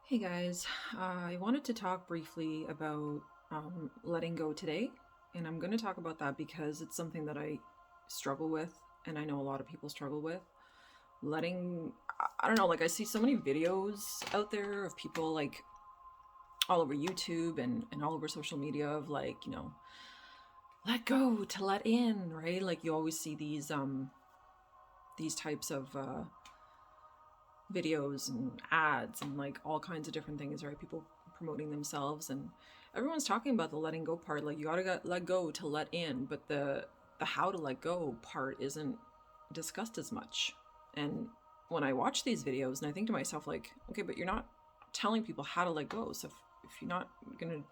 Hey guys, I wanted to talk briefly about letting go today, and I'm going to talk about that because it's something that I struggle with, and I know a lot of people struggle with. I don't know, like I see so many videos out there of people like all over YouTube and all over social media of like, let go to let in, right? Like you always see these types of videos and ads and like all kinds of different things, right? People promoting themselves and everyone's talking about the letting go part. Like you gotta let go to let in, but the how to let go part isn't discussed as much. And when I watch these videos and I think to myself, like, okay, but you're not telling people how to let go. So if you're not gonna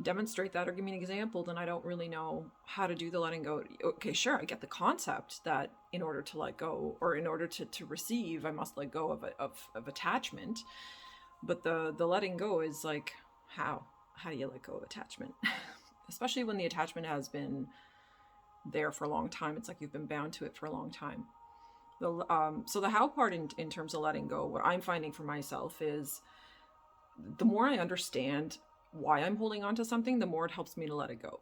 demonstrate that or give me an example, then I don't really know how to do the letting go. Okay, sure, I get the concept that in order to let go or in order to receive, I must let go of attachment. But the letting go is like, how do you let go of attachment? Especially when the attachment has been there for a long time. It's like you've been bound to it for a long time. So the how part in terms of letting go, what I'm finding for myself is the more I understand why I'm holding on to something, the more it helps me to let it go.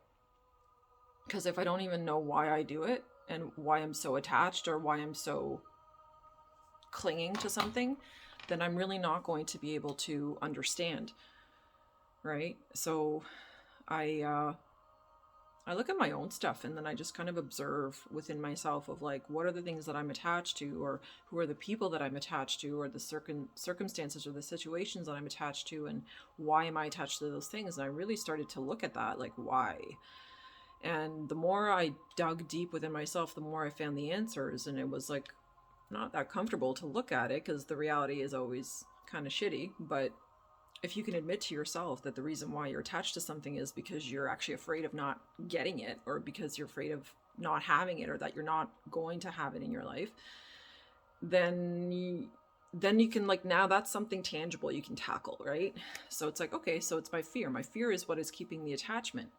Because if I don't even know why I do it and why I'm so attached or why I'm so clinging to something, then I'm really not going to be able to understand, right? So I I look at my own stuff and then I just kind of observe within myself of like what are the things that I'm attached to, or who are the people that I'm attached to, or the circumstances or the situations that I'm attached to, and why am I attached to those things. And I really started to look at that, like why. And the more I dug deep within myself, the more I found the answers. And it was like not that comfortable to look at it because the reality is always kind of shitty. But if you can admit to yourself that the reason why you're attached to something is because you're actually afraid of not getting it, or because you're afraid of not having it, or that you're not going to have it in your life, then you can, like, now that's something tangible you can tackle, right? So it's like, okay, so it's my fear is what is keeping the attachment.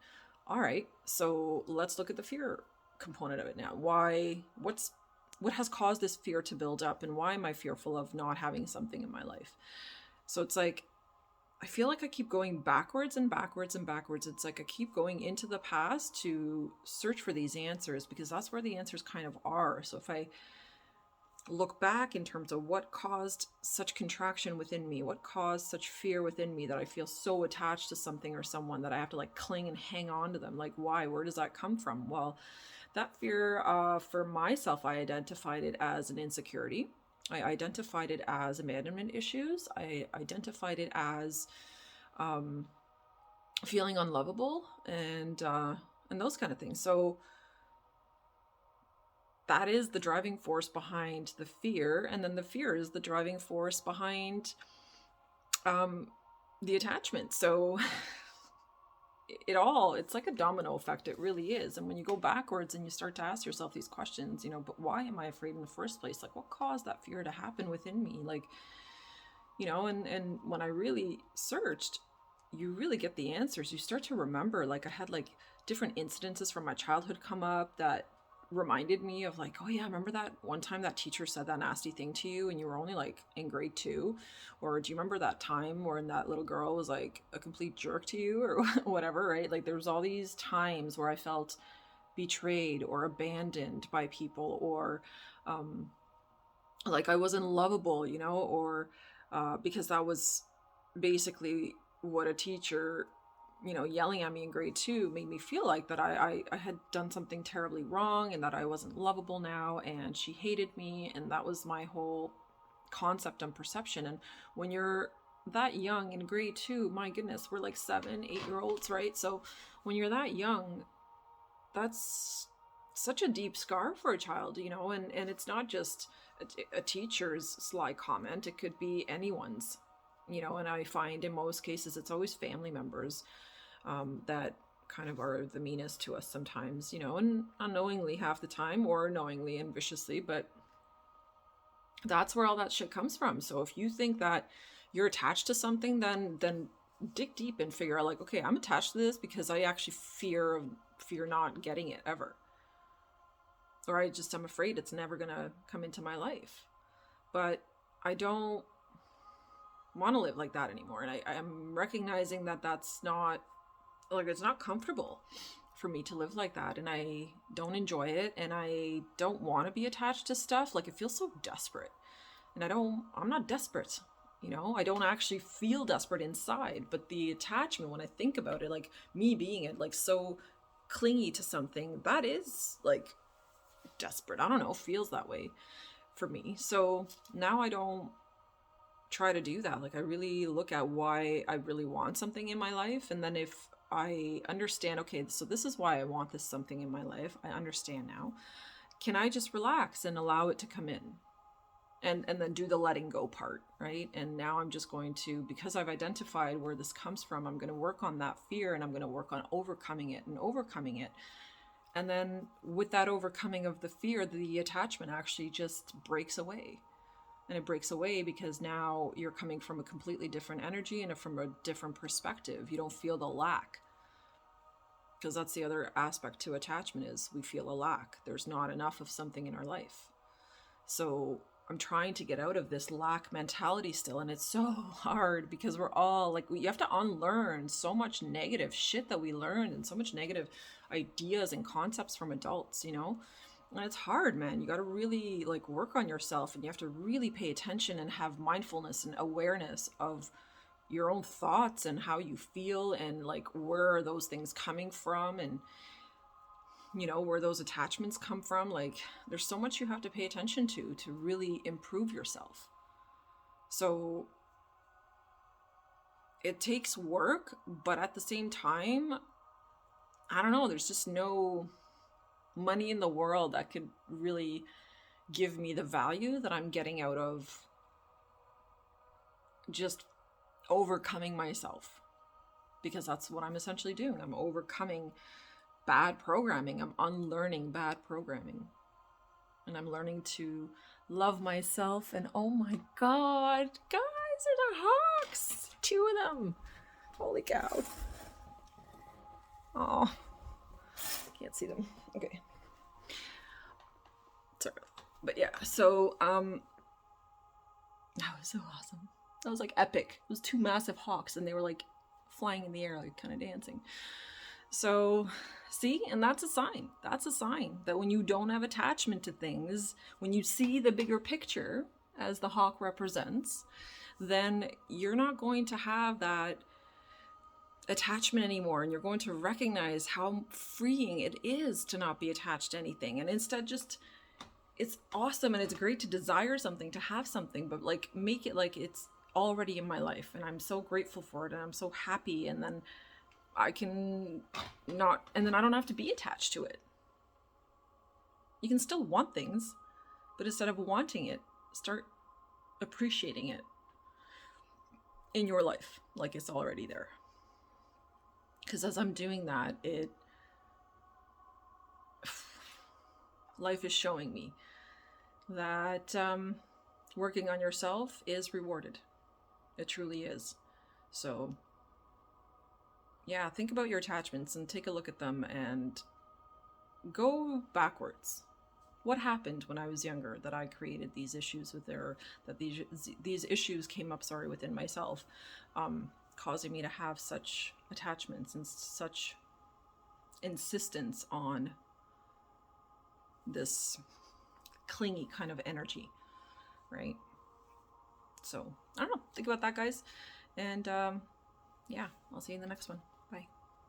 All right, so let's look at the fear component of it now. What has caused this fear to build up, and why am I fearful of not having something in my life? So it's like I feel like I keep going backwards and backwards and backwards. It's like I keep going into the past to search for these answers because that's where the answers kind of are. So if I look back in terms of what caused such contraction within me, what caused such fear within me that I feel so attached to something or someone that I have to like cling and hang on to them, like why? Where does that come from? Well, that fear, for myself, I identified it as an insecurity. I identified it as abandonment issues. I identified it as um, feeling unlovable and those kind of things. So that is the driving force behind the fear, and then the fear is the driving force behind um, the attachment. So it's like a domino effect. It really is. And when you go backwards and you start to ask yourself these questions, but why am I afraid in the first place? Like, what caused that fear to happen within me? Like, and when I really searched, you really get the answers. You start to remember, like, I had like different incidences from my childhood come up that reminded me of like, oh yeah, remember that one time that teacher said that nasty thing to you and you were only like in grade 2? Or do you remember that time when that little girl was like a complete jerk to you, or whatever, right? Like there was all these times where I felt betrayed or abandoned by people, or um like I wasn't lovable, or because that was basically what a teacher, yelling at me in grade 2 made me feel like, that I had done something terribly wrong and that I wasn't lovable now, and she hated me, and that was my whole concept and perception. And when you're that young in grade 2, my goodness, we're like 7, 8 year olds, right? So when you're that young, that's such a deep scar for a child, and it's not just a teacher's sly comment, it could be anyone's, and I find in most cases it's always family members that kind of are the meanest to us sometimes, and unknowingly half the time, or knowingly and viciously, but that's where all that shit comes from. So if you think that you're attached to something, then dig deep and figure out, like, okay, I'm attached to this because I actually fear not getting it ever, or I'm afraid it's never gonna come into my life. But I don't want to live like that anymore. And I'm recognizing that that's not, like, it's not comfortable for me to live like that, and I don't enjoy it, and I don't want to be attached to stuff. Like, it feels so desperate, and I'm not desperate, you know. I don't actually feel desperate inside, but the attachment, when I think about it, like me being it, like so clingy to something, that is like desperate. I don't know, feels that way for me. So now I don't try to do that. Like, I really look at why I really want something in my life, and then if I understand, okay, so this is why I want this something in my life, I understand now, can I just relax and allow it to come in, and then do the letting go part, right? And now I'm just going to, because I've identified where this comes from, I'm going to work on that fear, and I'm going to work on overcoming it and overcoming it. And then with that overcoming of the fear, the attachment actually just breaks away. And it breaks away because now you're coming from a completely different energy and from a different perspective. You don't feel the lack. Because that's the other aspect to attachment, is we feel a lack. There's not enough of something in our life. So I'm trying to get out of this lack mentality still. And it's so hard because we're all like, you have to unlearn so much negative shit that we learned, and so much negative ideas and concepts from adults, you know? And it's hard, man. You got to really like work on yourself, and you have to really pay attention and have mindfulness and awareness of your own thoughts and how you feel, and like where are those things coming from, and you know, where those attachments come from. Like, there's so much you have to pay attention to really improve yourself. So it takes work, but at the same time, I don't know, there's just no money in the world that could really give me the value that I'm getting out of just overcoming myself, because that's what I'm essentially doing. I'm overcoming bad programming. I'm unlearning bad programming, and I'm learning to love myself. And oh my god, guys, there's a hawks, 2 of them, holy cow. Oh, can't see them. Okay, sorry. But yeah, so that was so awesome. That was like epic. It was 2 massive hawks, and they were like flying in the air, like kind of dancing. So see, and that's a sign. That's a sign that when you don't have attachment to things, when you see the bigger picture as the hawk represents, then you're not going to have that attachment anymore, and you're going to recognize how freeing it is to not be attached to anything, and instead just, it's awesome and it's great to desire something, to have something, but like make it like it's already in my life, and I'm so grateful for it, and I'm so happy, and then I can not, and then I don't have to be attached to it. You can still want things, but instead of wanting it, start appreciating it in your life like it's already there. Because as I'm doing that, life is showing me that working on yourself is rewarded. It truly is. So yeah, think about your attachments and take a look at them and go backwards. What happened when I was younger that I created these issues with that these issues came up, within myself, causing me to have such attachments and such insistence on this clingy kind of energy, right? So I don't know, think about that, guys, and yeah, I'll see you in the next one.